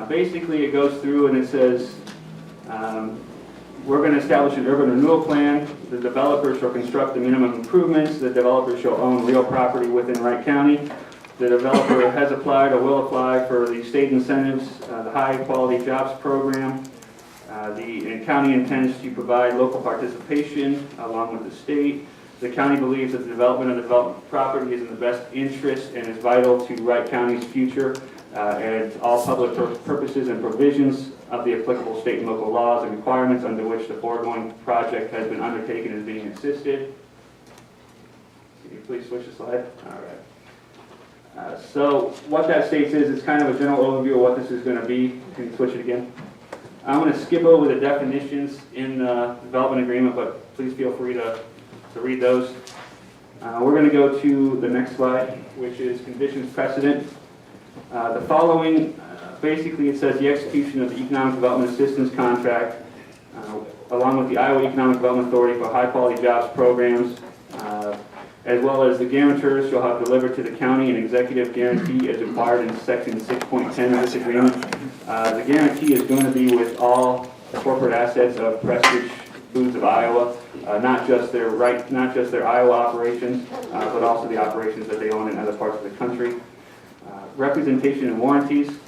Basically, it goes through and it says, we're going to establish an urban renewal plan. The developer shall construct the minimum improvements. The developer shall own real property within Wright County. The developer has applied or will apply for the state incentives, the High Quality Jobs Program. The county intends to provide local participation along with the state. The county believes that the development of the development property is in the best interest and is vital to Wright County's future, and all public purposes and provisions of the applicable state and local laws and requirements under which the foregoing project has been undertaken is being assisted. Can you please switch the slide? All right. So what that states is, it's kind of a general overview of what this is going to be. Can you switch it again? I'm going to skip over the definitions in the development agreement, but please feel free to read those. We're going to go to the next slide, which is conditions precedent. The following, basically it says the execution of the Economic Development Assistance Contract, along with the Iowa Economic Development Authority for High Quality Jobs Programs, as well as the guarantors shall have delivered to the county an executive guarantee as required in section 6.10 of this agreement. The guarantee is going to be with all the corporate assets of Prestige Foods of Iowa, not just their Iowa operations, but also the operations that they own in other parts of the country. Representation and warranties.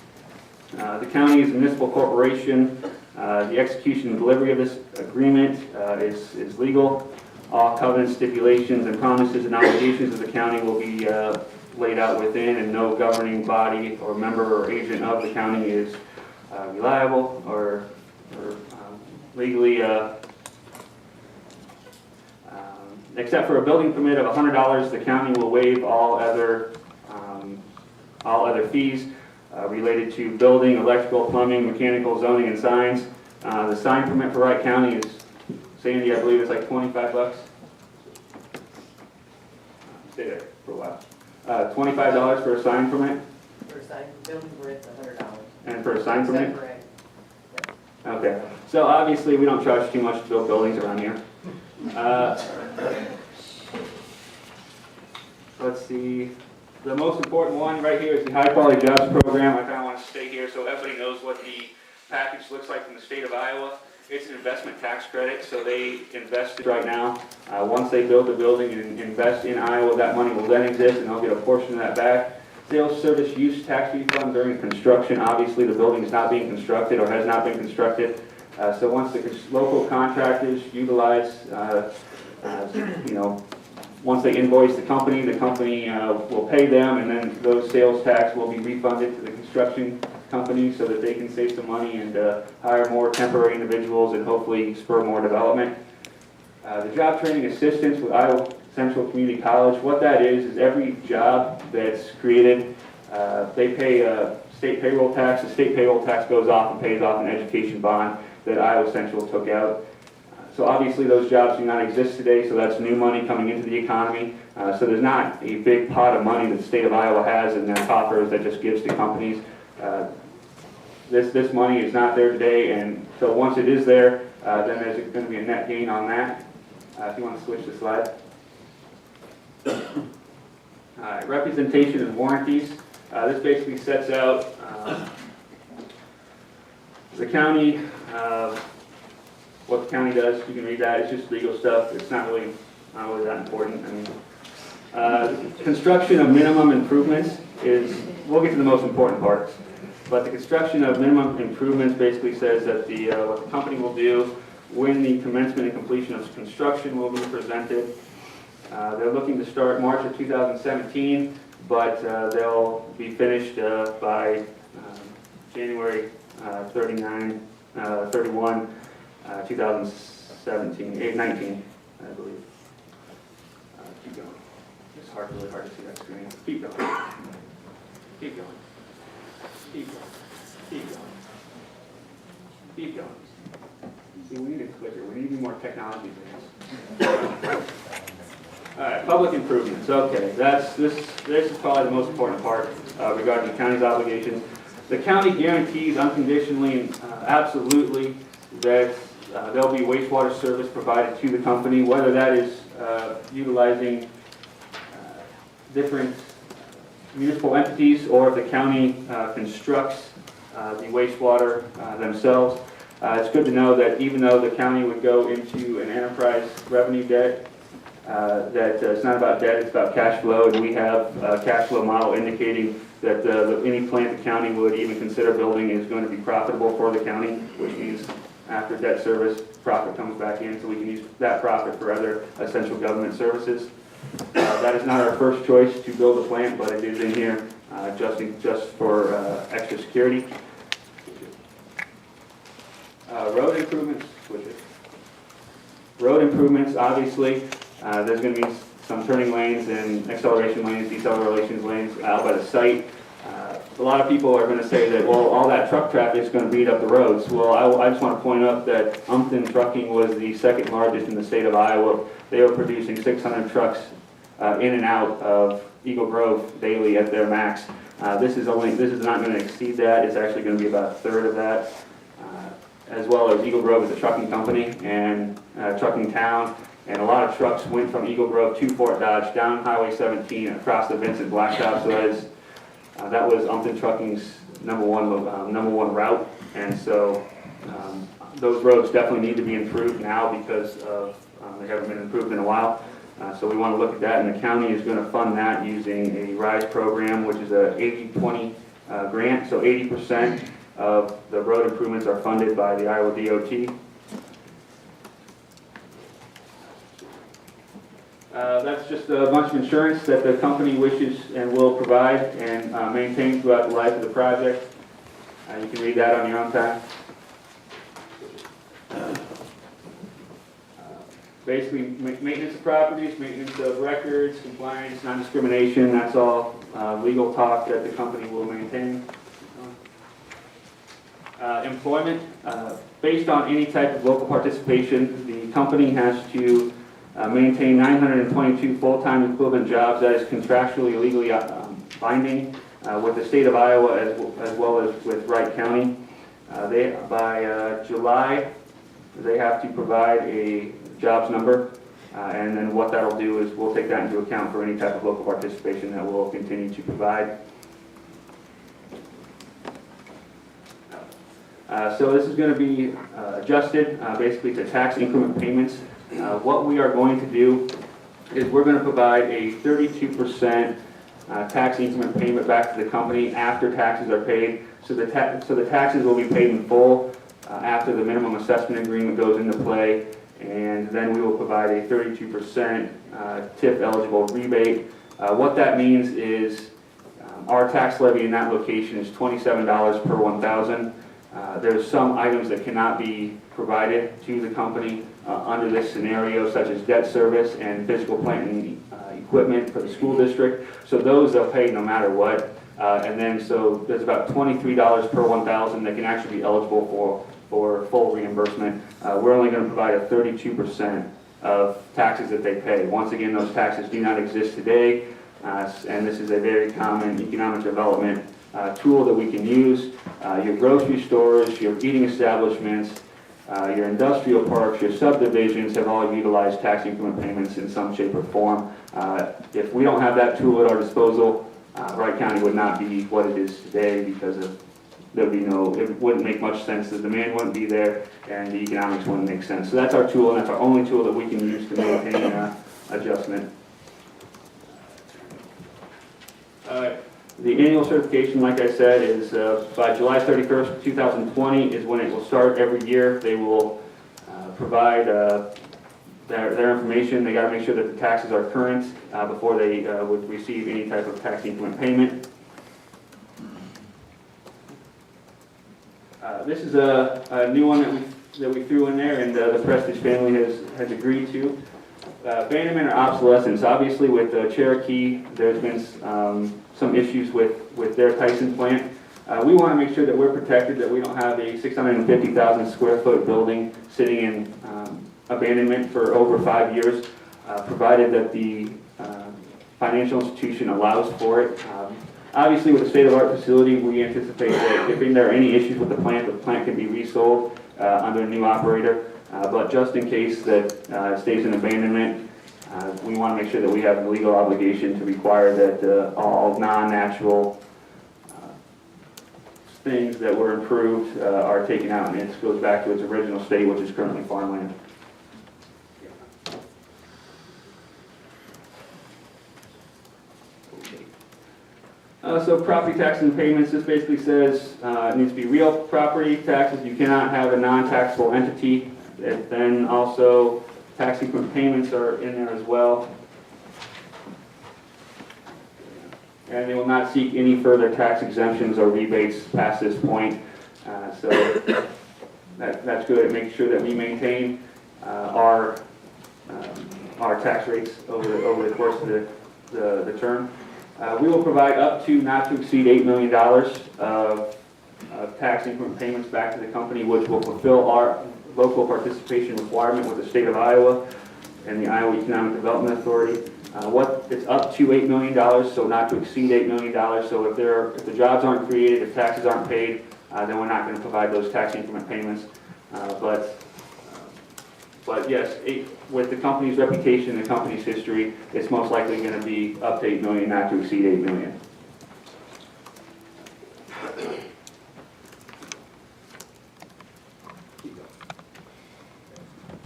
The county is a municipal corporation. The execution and delivery of this agreement is legal. All covenants, stipulations, and promises and obligations of the county will be laid out within, and no governing body or member or agent of the county is reliable or legally, except for a building permit of $100, the county will waive all other fees related to building, electrical, plumbing, mechanical, zoning, and signs. The sign permit for Wright County is, Sandy, I believe it's like $25. Stay there for a while. $25 for a sign permit. For a sign, building permit's $100. And for a sign permit? Separate. Okay. So obviously we don't charge too much to build buildings around here. Let's see. The most important one right here is the High Quality Jobs Program. I kind of want to stay here so everybody knows what the package looks like from the state of Iowa. It's an investment tax credit, so they invest it right now. Once they build the building and invest in Iowa, that money will then exist, and they'll get a portion of that back. Sales service use tax refund during construction. Obviously, the building is not being constructed or has not been constructed. So once the local contractors utilize, once they invoice the company will pay them, and then those sales tax will be refunded to the construction company so that they can save some money and hire more temporary individuals and hopefully spur more development. The job training assistance with Iowa Central Community College, what that is every job that's created, they pay state payroll tax. The state payroll tax goes off and pays off an education bond that Iowa Central took out. So obviously those jobs do not exist today, so that's new money coming into the economy. So there's not a big pot of money that the state of Iowa has in their coffers that just gives to companies. This money is not there today, and so once it is there, then there's going to be a net gain on that. If you want to switch the slide. Representation and warranties. This basically sets out the county, what the county does. You can read that. It's just legal stuff. It's not really that important. I mean, construction of minimum improvements is, we'll get to the most important parts. But the construction of minimum improvements basically says that what the company will do when the commencement and completion of construction will be presented. They're looking to start March of 2017, but they'll be finished by January 31, 2019, I believe. Keep going. It's really hard to see that screen. Keep going. Keep going. Keep going. Keep going. Keep going. See, we need a clicker. We need to be more technology advanced. All right, public improvements. Okay, this is probably the most important part regarding the county's obligations. The county guarantees unconditionally and absolutely that there'll be wastewater service provided to the company, whether that is utilizing different municipal entities or if the county constructs the wastewater themselves. It's good to know that even though the county would go into an enterprise revenue debt, that it's not about debt, it's about cash flow, and we have a cash flow model indicating that any plant the county would even consider building is going to be profitable for the county, which means after debt service, profit comes back in, so we can use that profit for other essential government services. That is not our first choice to build a plant, but it is in here just for extra security. Road improvements, road improvements, obviously, there's going to be some turning lanes and acceleration lanes, deceleration lanes out by the site. A lot of people are going to say that, well, all that truck traffic is going to beat up the roads. Well, I just want to point out that Umpton Trucking was the second largest in the state of Iowa. They were producing 600 trucks in and out of Eagle Grove daily at their max. This is not going to exceed that. It's actually going to be about a third of that. As well as Eagle Grove is a trucking company and trucking town. And a lot of trucks went from Eagle Grove to Fort Dodge, down Highway 17, across the Vincent Blacktop. So that was Umpton Trucking's number one route. And so those roads definitely need to be improved now because they haven't been improved in a while. So we want to look at that, and the county is going to fund that using a RISE program, which is a 80-20 grant. So 80% of the road improvements are funded by the Iowa DOT. That's just a bunch of insurance that the company wishes and will provide and maintain throughout the life of the project. You can read that on your own time. Basically, maintenance of properties, maintenance of records, compliance, non-discrimination, that's all legal talk that the company will maintain. Employment, based on any type of local participation, the company has to maintain 922 full-time equivalent jobs that is contractually legally binding with the state of Iowa as well as with Wright County. By July, they have to provide a jobs number, and then what that'll do is we'll take that into account for any type of local participation that we'll continue to provide. So this is going to be adjusted basically to tax increment payments. What we are going to do is we're going to provide a 32% tax increment payment back to the company after taxes are paid. So the taxes will be paid in full after the minimum assessment agreement goes into play, and then we will provide a 32% TIF eligible rebate. What that means is our tax levy in that location is $27 per 1,000. There's some items that cannot be provided to the company under this scenario, such as debt service and physical plant and equipment for the school district. So those they'll pay no matter what. And then so there's about $23 per 1,000 that can actually be eligible for full reimbursement. We're only going to provide a 32% of taxes that they pay. Once again, those taxes do not exist today, and this is a very common economic development tool that we can use. Your grocery stores, your eating establishments, your industrial parks, your subdivisions have all utilized tax increment payments in some shape or form. If we don't have that tool at our disposal, Wright County would not be what it is today because it wouldn't make much sense. The demand wouldn't be there, and the economics wouldn't make sense. So that's our tool, and that's our only tool that we can use to maintain adjustment. The annual certification, like I said, is by July 31st, 2020 is when it will start every year. They will provide their information. They got to make sure that the taxes are current before they would receive any type of tax increment payment. This is a new one that we threw in there, and the Prestige family has agreed to. Abandonment or obsolescence. Obviously, with Cherokee, there's been some issues with their Tyson plant. We want to make sure that we're protected, that we don't have a 650,000 square foot building sitting in abandonment for over 5 years, provided that the financial institution allows for it. Obviously, with a state-of-the-art facility, we anticipate that if there are any issues with the plant can be resold under a new operator. But just in case that it stays in abandonment, we want to make sure that we have the legal obligation to require that all non-natural things that were improved are taken out, and it goes back to its original state, which is currently farmland. So property taxes and payments, this basically says it needs to be real property taxes. You cannot have a non-taxable entity. And then also tax increment payments are in there as well. And they will not seek any further tax exemptions or rebates past this point. So that's good. It makes sure that we maintain our tax rates over the course of the term. We will provide up to not to exceed $8 million of tax increment payments back to the company, which will fulfill our local participation requirement with the state of Iowa and the Iowa Economic Development Authority. It's up to $8 million, so not to exceed $8 million. So if the jobs aren't created, if taxes aren't paid, then we're not going to provide those tax increment payments. But yes, with the company's reputation and the company's history, it's most likely going to be up to $8 million, not to exceed $8 million.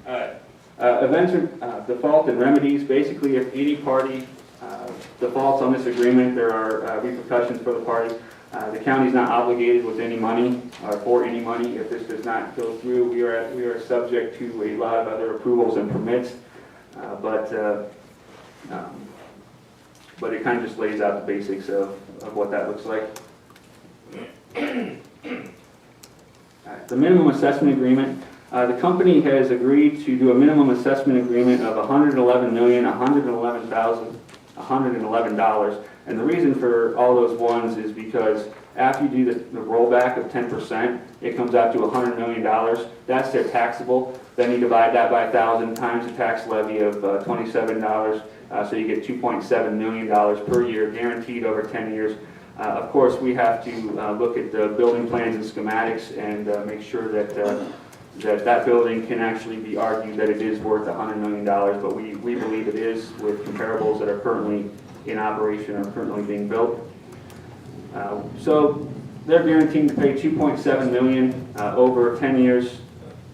All right. Events or default and remedies. Basically, if any party defaults on this agreement, there are repercussions for the parties. The county is not obligated with any money or for any money. If this does not go through, we are subject to a lot of other approvals and permits. But it kind of just lays out the basics of what that looks like. The minimum assessment agreement. The company has agreed to do a minimum assessment agreement of $111,111,111. And the reason for all those ones is because after you do the rollback of 10%, it comes out to $100 million. That's their taxable. Then you divide that by 1,000 times the tax levy of $27. So you get $2.7 million per year, guaranteed over 10 years. Of course, we have to look at the building plans and schematics and make sure that that building can actually be argued that it is worth $100 million, but we believe it is with comparables that are currently in operation or currently being built. So they're guaranteed to pay $2.7 million over 10 years,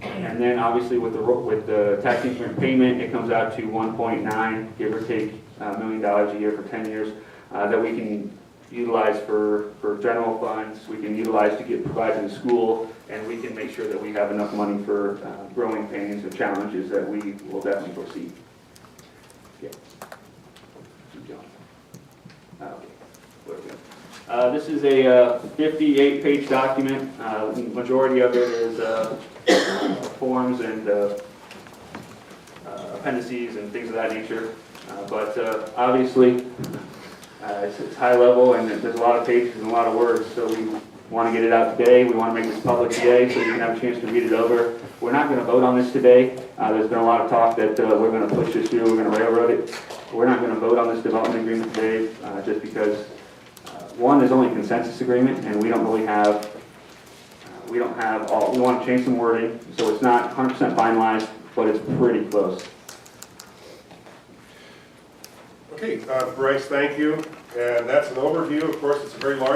and then obviously with the tax increment payment, it comes out to 1.9, give or take, $1 million a year for 10 years that we can utilize for general funds, we can utilize to provide to the school, and we can make sure that we have enough money for growing pains and challenges that we will definitely foresee. Yeah. This is a 58-page document. The majority of it is forms and appendices and things of that nature. But obviously, it's high level and there's a lot of pages and a lot of words, so we want to get it out today. We want to make this public today so you can have a chance to read it over. We're not going to vote on this today. There's been a lot of talk that we're going to push this through, we're going to railroad it. We're not going to vote on this development agreement today just because, one, there's only a consensus agreement and we don't really have, we want to change some wording, so it's not 100% finalized, but it's pretty close. Okay, Bryce, thank you. And that's an overview. Of course, it's a very large